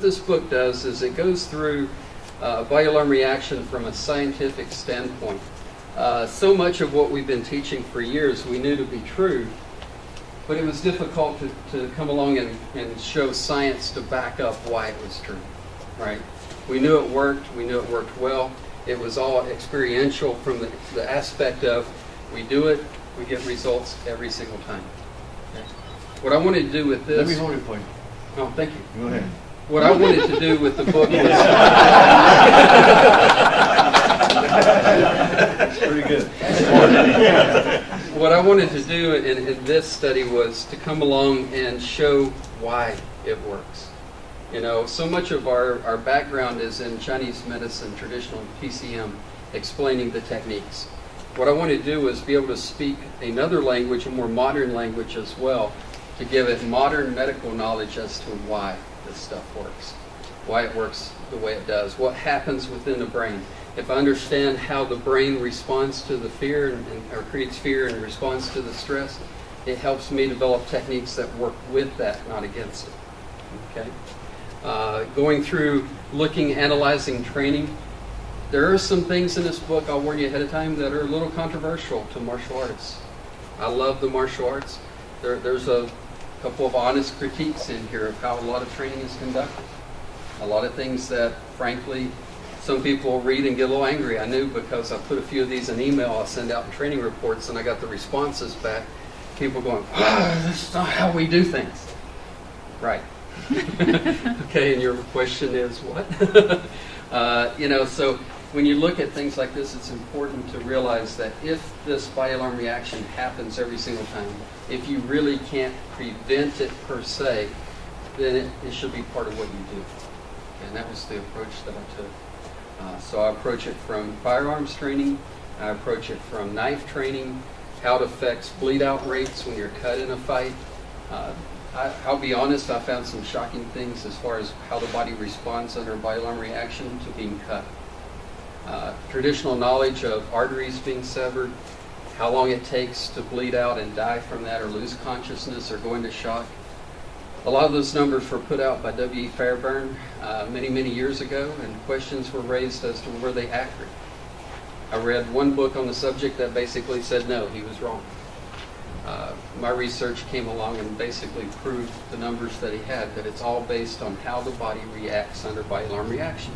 this book does is it goes through body alarm reaction from a scientific standpoint. So much of what we've been teaching for years we knew to be true, but it was difficult to come along and show science to back up why it was true, right? We knew it worked. We knew it worked well. It was all experiential from the aspect of we do it, we get results every single time. Okay. What I wanted to do with this... Let me hold it for you. Oh, thank you. Go ahead. What I wanted to do with the book was... That's pretty good. What I wanted to do in this study was to come along and show why it works. You know, so much of our background is in Chinese medicine, traditional PCM, explaining the techniques. What I wanted to do was be able to speak another language, a more modern language as well, to give it modern medical knowledge as to why this stuff works, why it works the way it does, what happens within the brain. If I understand how the brain responds to the fear or creates fear and responds to the stress, it helps me develop techniques that work with that, not against it. Okay? Going through looking, analyzing training, there are some things in this book, I'll warn you ahead of time, that are a little controversial to martial artists. I love the martial arts. There's a couple of honest critiques in here of how a lot of training is conducted. A lot of things that, frankly, some people read and get a little angry. I knew because I put a few of these in email, I'll send out in training reports, and I got the responses back. People going, this is not how we do things. Right. Okay, and your question is what? So when you look at things like this, it's important to realize that if this body alarm reaction happens every single time, if you really can't prevent it per se, then it should be part of what you do. And that was the approach that I took. So I approach it from firearms training, I approach it from knife training, how it affects bleed out rates when you're cut in a fight. I'll be honest, I found some shocking things as far as how the body responds under body alarm reaction to being cut. Traditional knowledge of arteries being severed, how long it takes to bleed out and die from that or lose consciousness or go into shock. A lot of those numbers were put out by W.E. Fairbairn many, many years ago, and questions were raised as to were they accurate. I read one book on the subject that basically said no, he was wrong. My research came along and basically proved the numbers that he had, that it's all based on how the body reacts under body alarm reaction.